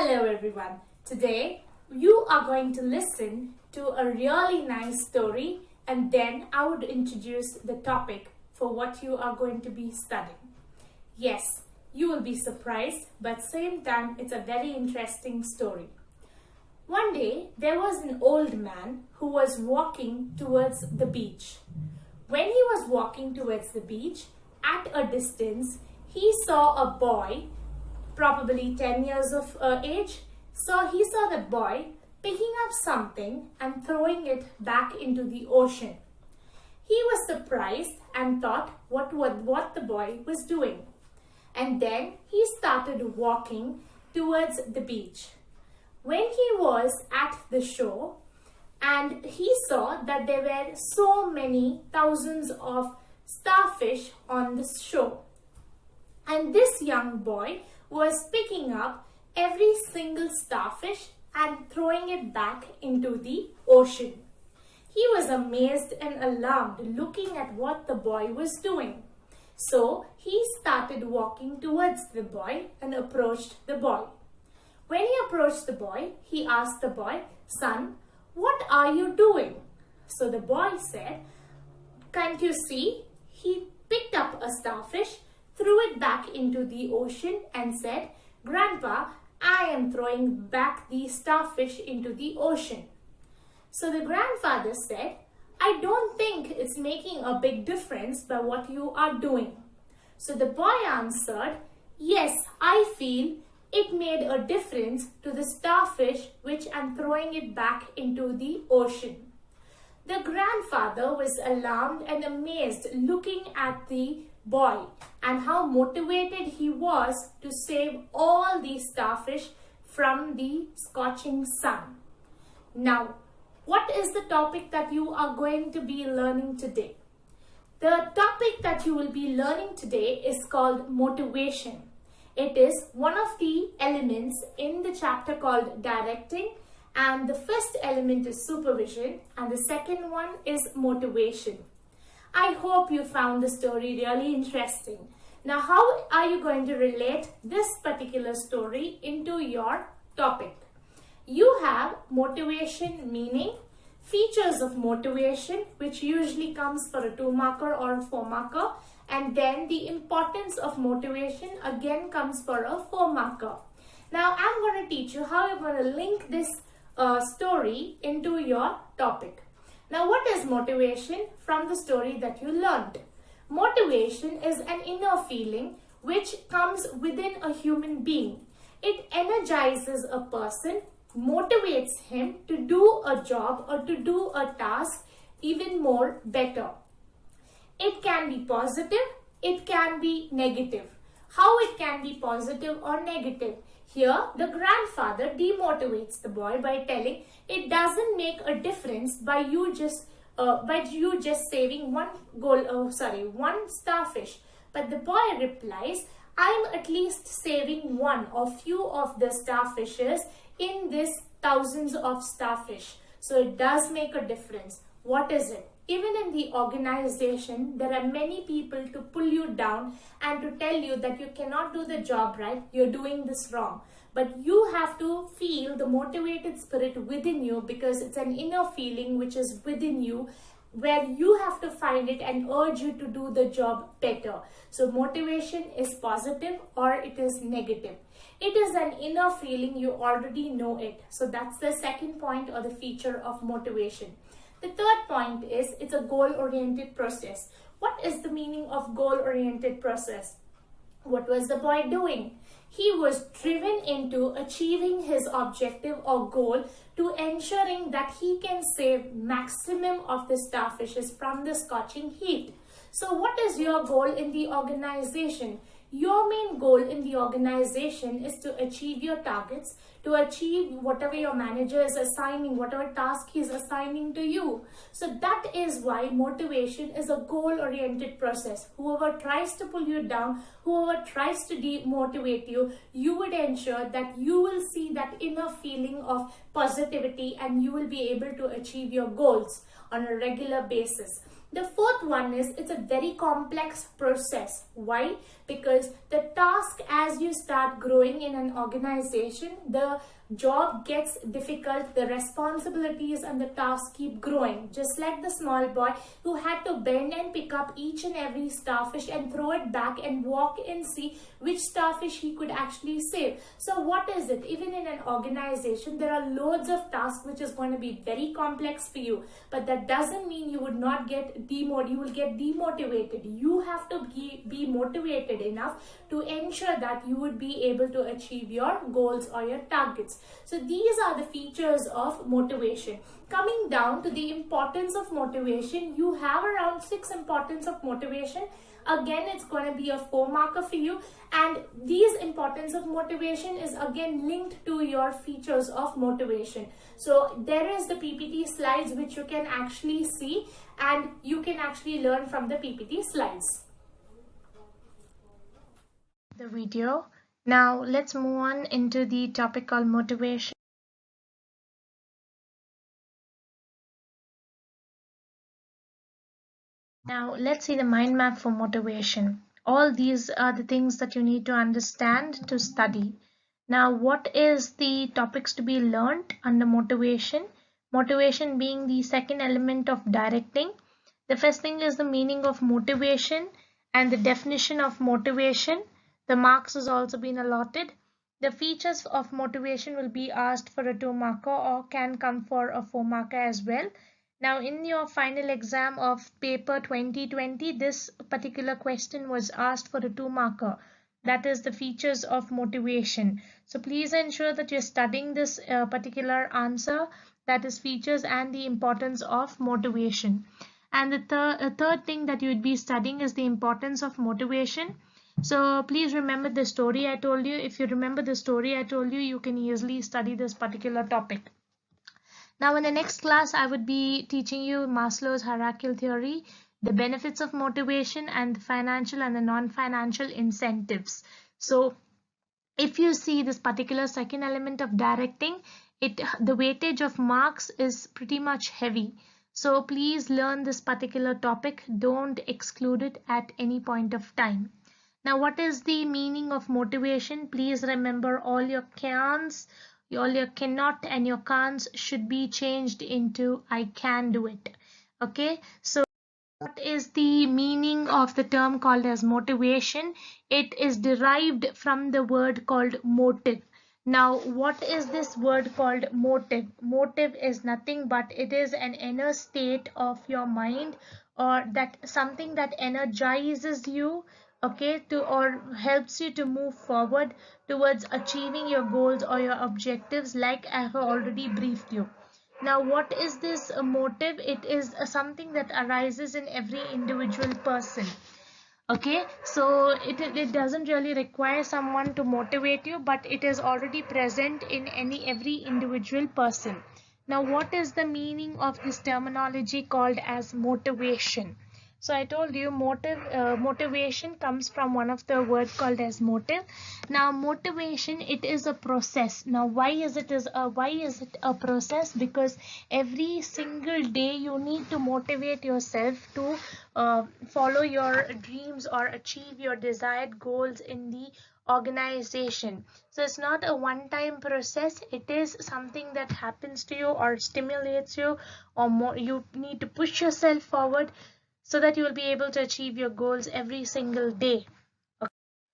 Hello everyone. Today you are going to listen to a really nice story and then I would introduce the topic for what you are going to be studying. Yes, you will be surprised, but same time it's a very interesting story. One day there was an old man who was walking towards the beach. When he was walking towards the beach, at a distance he saw a boy, probably 10 years of age. So he saw the boy picking up something and throwing it back into the ocean. He was surprised and thought what the boy was doing. And then he started walking towards the beach. When he was at the shore and he saw that there were so many thousands of starfish on the shore. And this young boy was picking up every single starfish and throwing it back into the ocean. He was amazed and alarmed looking at what the boy was doing. So he started walking towards the boy and approached the boy. When he approached the boy, he asked the boy, "Son, what are you doing?" So the boy said, "Can't you see?" He picked up a starfish, threw it back into the ocean and said, "Grandpa, I am throwing back the starfish into the ocean." So the grandfather said, "I don't think it's making a big difference by what you are doing." So the boy answered, "Yes, I feel it made a difference to the starfish which I'm throwing it back into the ocean." The grandfather was alarmed and amazed looking at the boy and how motivated he was to save all these starfish from the scorching sun. Now, what is the topic that you are going to be learning today? The topic that you will be learning today is called motivation. It is one of the elements in the chapter called directing, and the first element is supervision and the second one is motivation. I hope you found the story really interesting. Now, how are you going to relate this particular story into your topic? You have motivation, meaning features of motivation, which usually comes for a 2-marker or a 4-marker, and then the importance of motivation again comes for a 4-marker. Now, I'm going to teach you how you're going to link this story into your topic. Now, what is motivation from the story that you learned? Motivation is an inner feeling which comes within a human being. It energizes a person, motivates him to do a job or to do a task even more better. It can be positive, it can be negative. How it can be positive or negative? Here, the grandfather demotivates the boy by telling it doesn't make a difference by you just saving one starfish. But the boy replies, "I'm at least saving one or few of the starfishes in this thousands of starfish. So it does make a difference." What is it? Even in the organization, there are many people to pull you down and to tell you that you cannot do the job right, you're doing this wrong. But you have to feel the motivated spirit within you, because it's an inner feeling which is within you, where you have to find it and urge you to do the job better. So motivation is positive or it is negative. It is an inner feeling, you already know it. So that's the second point or the feature of motivation. The third point is it's a goal-oriented process. What is the meaning of goal-oriented process? What was the boy doing? He was driven into achieving his objective or goal to ensuring that he can save maximum of the starfishes from the scorching heat. So what is your goal in the organization? Your main goal in the organization is to achieve your targets, to achieve whatever your manager is assigning, whatever task he is assigning to you. So that is why motivation is a goal-oriented process. Whoever tries to pull you down, whoever tries to demotivate you, you would ensure that you will see that inner feeling of positivity and you will be able to achieve your goals on a regular basis. The fourth one is it's a very complex process. Why? Because the task, as you start growing in an organization, the job gets difficult, the responsibilities and the tasks keep growing. Just like the small boy who had to bend and pick up each and every starfish and throw it back and walk and see which starfish he could actually save. So what is it? Even in an organization, there are loads of tasks which is going to be very complex for you, but that doesn't mean you would not get demotivated. You will get demotivated. You have to be motivated enough to ensure that you would be able to achieve your goals or your targets. So these are the features of motivation. Coming down to the importance of motivation, you have around 6 importance of motivation. Again, it's going to be a 4 marker for you, and these importance of motivation is again linked to your features of motivation. So there is the PPT slides which you can actually see, and you can actually learn from the PPT slides. The video. Now let's move on into the topic called motivation. Now let's see the mind map for motivation. All these are the things that you need to understand to study. Now, what is the topics to be learned under motivation? Motivation being the second element of directing. The first thing is the meaning of motivation and the definition of motivation. The marks has also been allotted. The features of motivation will be asked for a 2 marker or can come for a 4 marker as well. Now, in your final exam of paper 2020, this particular question was asked for a 2 marker. That is the features of motivation. So please ensure that you're studying this particular answer, that is features and the importance of motivation. And the third thing that you would be studying is the importance of motivation. So please remember the story I told you. If you remember the story I told you, you can easily study this particular topic. Now in the next class, I would be teaching you Maslow's hierarchical theory, the benefits of motivation, and the financial and the non-financial incentives. So if you see this particular second element of directing, the weightage of marks is pretty much heavy. So please learn this particular topic. Don't exclude it at any point of time. Now, what is the meaning of motivation? Please remember all your cans, all your cannot and your can'ts should be changed into I can do it. Okay, so what is the meaning of the term called as motivation? It is derived from the word called motive. Now, what is this word called motive? Motive is nothing but it is an inner state of your mind, or that something that energizes you, okay, or helps you to move forward towards achieving your goals or your objectives, like I have already briefed you. Now, what is this motive? It is something that arises in every individual person. Okay, so it doesn't really require someone to motivate you, but it is already present in every individual person. Now, what is the meaning of this terminology called as motivation? So I told you motivation comes from one of the word called as motive. Now motivation, it is a process. Now why is it a process? Because every single day you need to motivate yourself to follow your dreams or achieve your desired goals in the organization. So it's not a one-time process. It is something that happens to you or stimulates you, or more, you need to push yourself forward so that you will be able to achieve your goals every single day. Okay.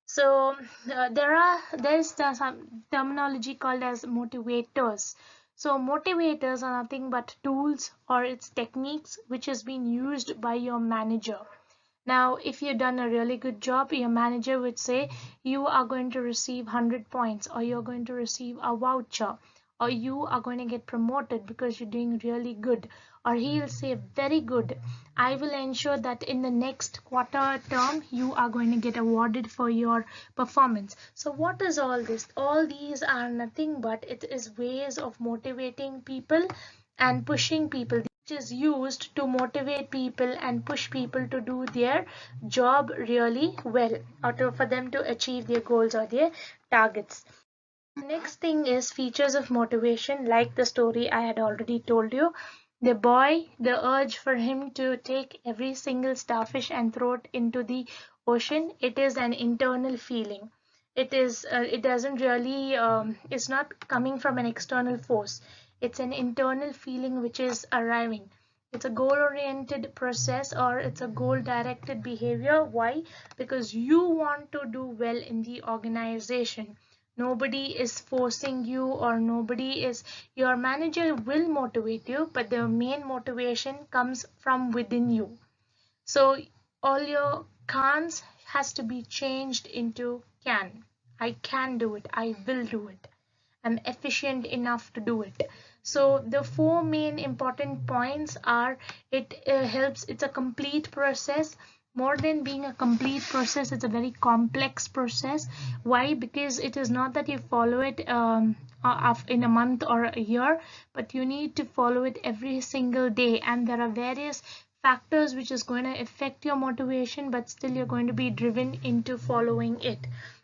So there is some terminology called as motivators. So motivators are nothing but tools or its techniques which has been used by your manager. Now, if you've done a really good job, your manager would say you are going to receive 100 points, or you're going to receive a voucher, or you are going to get promoted because you're doing really good. Or he'll say, very good, I will ensure that in the next quarter term you are going to get awarded for your performance. So what is all this? All these are nothing but it is ways of motivating people and pushing people, which is used to motivate people and push people to do their job really well, or for them to achieve their goals or their targets. Next thing is features of motivation, like the story I had already told you. The boy, the urge for him to take every single starfish and throw it into the ocean, it is an internal feeling. It doesn't really, it's not coming from an external force. It's an internal feeling which is arriving. It's a goal-oriented process, or it's a goal-directed behavior. Why? Because you want to do well in the organization. Nobody is forcing you, or nobody is, your manager will motivate you, but the main motivation comes from within you. So all your can'ts has to be changed into can. I can do it. I will do it. I'm efficient enough to do it. So the four main important points are, it helps, it's a complete process. More than being a complete process, it's a very complex process. Why? Because it is not that you follow it in a month or a year, but you need to follow it every single day, and there are various factors which is going to affect your motivation, but still you're going to be driven into following it.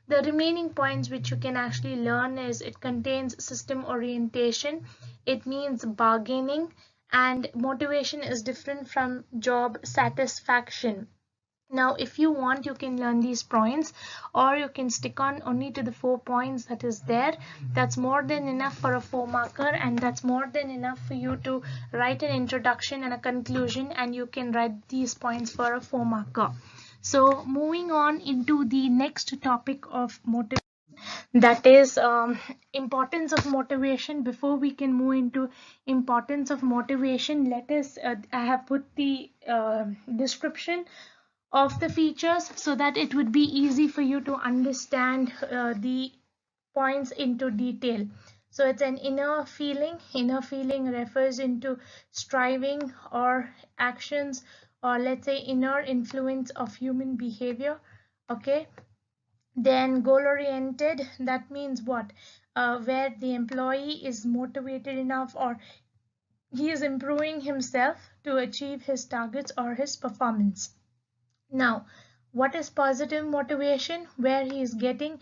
The remaining points which you can actually learn is, it contains system orientation, it means bargaining, and motivation is different from job satisfaction. Now, if you want, you can learn these points, or you can stick on only to the 4 points that is there. That's more than enough for a 4 marker, and that's more than enough for you to write an introduction and a conclusion, and you can write these points for a 4 marker. So moving on into the next topic of motivation, that is importance of motivation. Before we can move into importance of motivation, let us I have put the description of the features so that it would be easy for you to understand the points into detail. So it's an inner feeling. Inner feeling refers into striving or actions, or let's say inner influence of human behavior. Okay. Then goal oriented, that means what? Where the employee is motivated enough, or he is improving himself to achieve his targets or his performance. Now, what is positive motivation? Where he is getting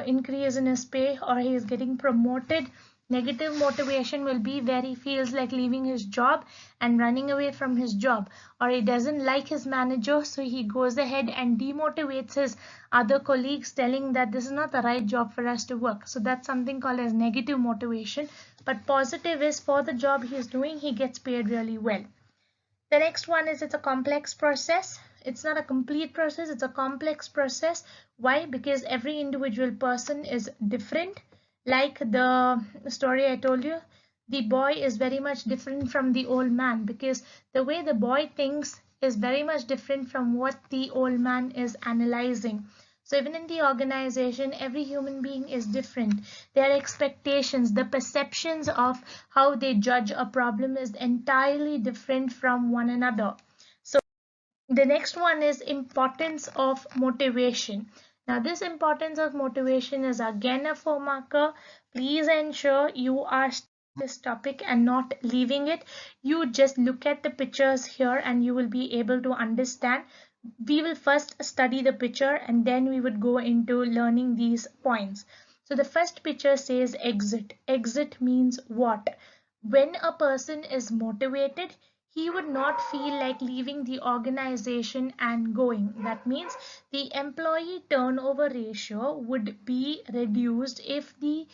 increase in his pay, or he is getting promoted. Negative motivation will be where he feels like leaving his job and running away from his job, or he doesn't like his manager, so he goes ahead and demotivates his other colleagues, telling that this is not the right job for us to work. So that's something called as negative motivation. But positive is, for the job he is doing, he gets paid really well. The next one is, it's a complex process. It's not a complete process, it's a complex process. Why? Because every individual person is different. Like the story I told you, the boy is very much different from the old man, because the way the boy thinks is very much different from what the old man is analyzing. So even in the organization, every human being is different. Their expectations, the perceptions of how they judge a problem is entirely different from one another. So the next one is importance of motivation. Now this importance of motivation is again a 4 marker. Please ensure you are this topic and not leaving it. You just look at the pictures here and you will be able to understand. We will first study the picture and then we would go into learning these points. So the first picture says exit. Exit means what? When a person is motivated, he would not feel like leaving the organization and going. That means the employee turnover ratio would be reduced if the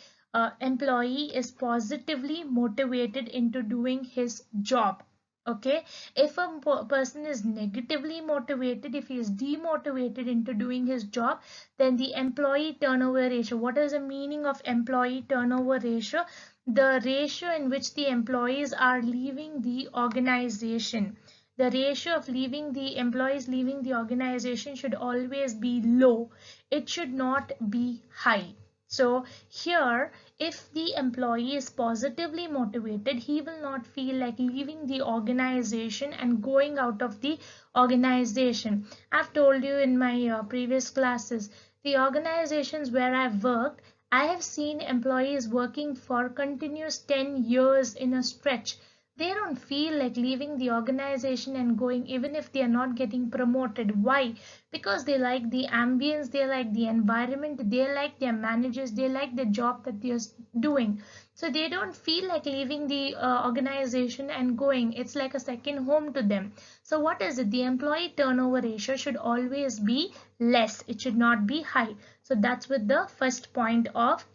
employee is positively motivated into doing his job. Okay, if a person is negatively motivated, if he is demotivated into doing his job, then the employee turnover ratio, what is the meaning of employee turnover ratio? The ratio in which the employees are leaving the organization. The ratio of leaving the employees leaving the organization should always be low. It should not be high. So here, if the employee is positively motivated, he will not feel like leaving the organization and going out of the organization. I've told you in my previous classes, the organizations where I've worked, I have seen employees working for continuous 10 years in a stretch. They don't feel like leaving the organization and going, even if they are not getting promoted. Why? Because they like the ambience, they like the environment, they like their managers, they like the job that they're doing. So they don't feel like leaving the organization and going. It's like a second home to them. So what is it? The employee turnover ratio should always be less. It should not be high. So that's with the first point of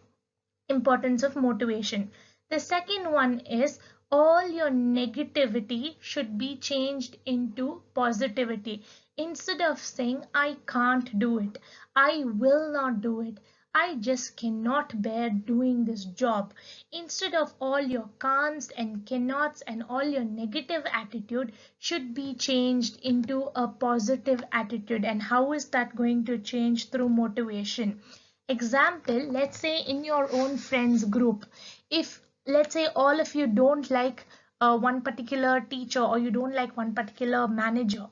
importance of motivation. The second one is all your negativity should be changed into positivity. Instead of saying, I can't do it, I will not do it, I just cannot bear doing this job. Instead of all your can'ts and cannots and all your negative attitude should be changed into a positive attitude. And how is that going to change? Through motivation. Example, let's say in your own friends group, if let's say all of you don't like one particular teacher or you don't like one particular manager,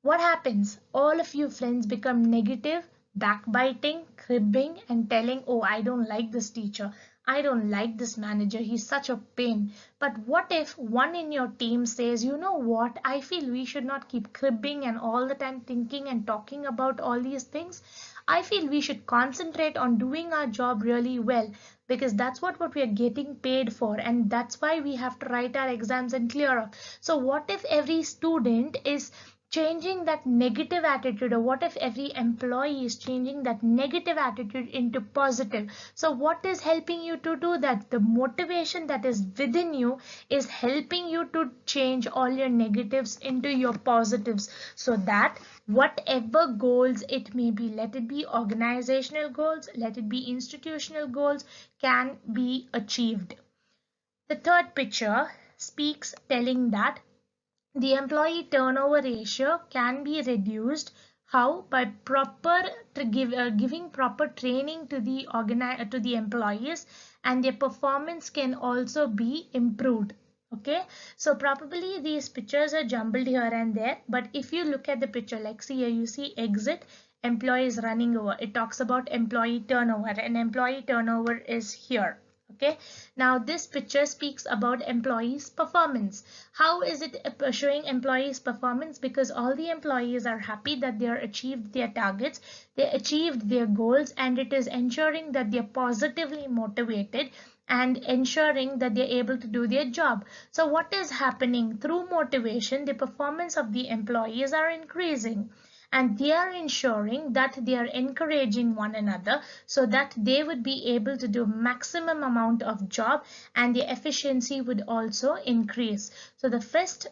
what happens? All of you friends become negative, backbiting, cribbing, and telling, oh, I don't like this teacher. I don't like this manager. He's such a pain. But what if one in your team says, you know what? I feel we should not keep cribbing and all the time thinking and talking about all these things. I feel we should concentrate on doing our job really well, because that's what we are getting paid for, and that's why we have to write our exams and clear up. So what if every student is changing that negative attitude, or what if every employee is changing that negative attitude into positive? So what is helping you to do that? The motivation that is within you is helping you to change all your negatives into your positives, so that whatever goals it may be, let it be organizational goals, let it be institutional goals, can be achieved. The third picture speaks telling that the employee turnover ratio can be reduced. How? By giving proper training to the employees, and their performance can also be improved. Okay, so probably these pictures are jumbled here and there, but if you look at the picture, like see here, you see exit, employees running over. It talks about employee turnover, and employee turnover is here. Okay, now this picture speaks about employees performance. How is it showing employees performance? Because all the employees are happy that they are achieved their targets, they achieved their goals, and it is ensuring that they are positively motivated and ensuring that they're able to do their job. So what is happening? Through motivation, the performance of the employees are increasing, and they are ensuring that they are encouraging one another so that they would be able to do maximum amount of job, and the efficiency would also increase. So the first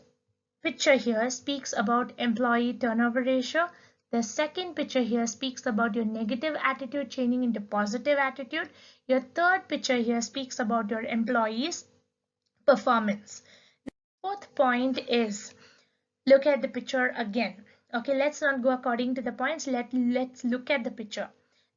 picture here speaks about employee turnover ratio. The second picture here speaks about your negative attitude changing into positive attitude. Your third picture here speaks about your employees performance. Fourth point is, look at the picture again. Okay, let's not go according to the points. Let's look at the picture.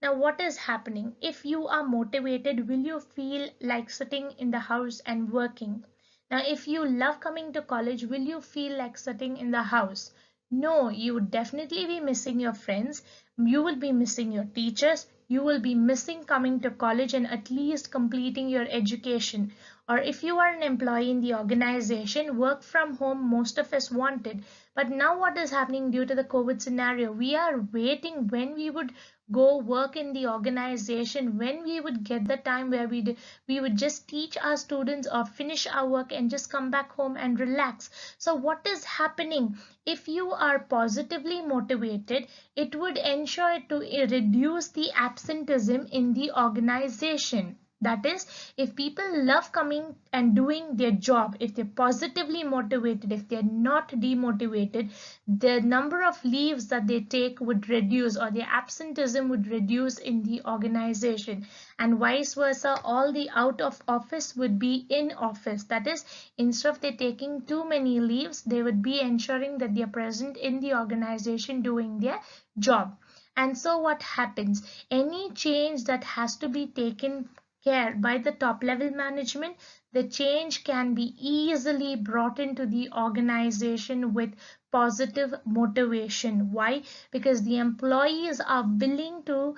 Now what is happening? If you are motivated, will you feel like sitting in the house and working? Now if you love coming to college, will you feel like sitting in the house? No, you would definitely be missing your friends, you will be missing your teachers, you will be missing coming to college and at least completing your education. Or if you are an employee in the organization, work from home most of us wanted. But now what is happening due to the COVID scenario? We are waiting when we would go work in the organization, when we would get the time where we would just teach our students or finish our work and just come back home and relax. So what is happening? If you are positively motivated, it would ensure to reduce the absenteeism in the organization. That is, if people love coming and doing their job, if they're positively motivated, if they're not demotivated, the number of leaves that they take would reduce, or their absenteeism would reduce in the organization. And vice versa, all the out of office would be in office. That is, instead of they taking too many leaves, they would be ensuring that they are present in the organization doing their job. And so what happens? Any change that has to be taken care by the top level management, the change can be easily brought into the organization with positive motivation. Why? Because the employees are willing to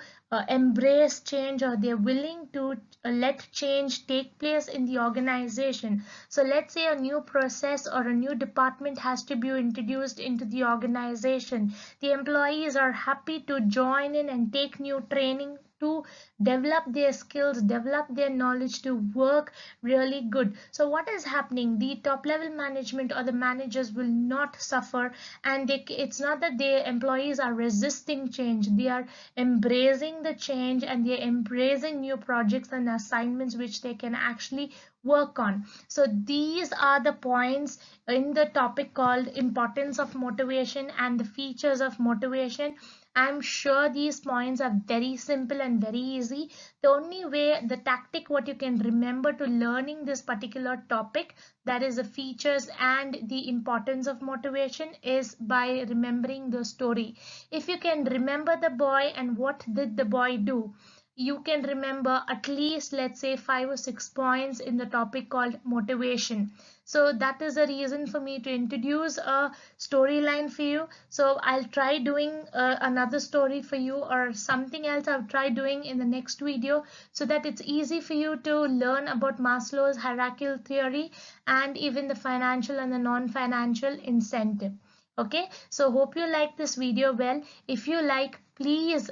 embrace change, or they're willing to let change take place in the organization. So let's say a new process or a new department has to be introduced into the organization. The employees are happy to join in and take new training to develop their skills, develop their knowledge to work really good. So what is happening? The top level management or the managers will not suffer, and it's not that the employees are resisting change. They are embracing the change, and they're embracing new projects and assignments which they can actually work on. So these are the points in the topic called importance of motivation and the features of motivation. I'm sure these points are very simple and very easy. The only way, the tactic what you can remember to learning this particular topic, that is the features and the importance of motivation, is by remembering the story. If you can remember the boy and what did the boy do, you can remember at least, let's say, 5 or 6 points in the topic called motivation. So that is the reason for me to introduce a storyline for you. So I'll try doing another story for you, or something else I'll try doing in the next video, so that it's easy for you to learn about Maslow's hierarchical theory and even the financial and the non-financial incentive. Okay, so hope you like this video. Well, if you like, please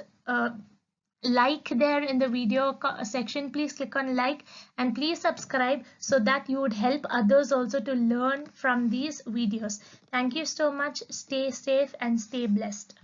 like there in the video section, please click on like, and please subscribe so that you would help others also to learn from these videos. Thank you so much. Stay safe and stay blessed.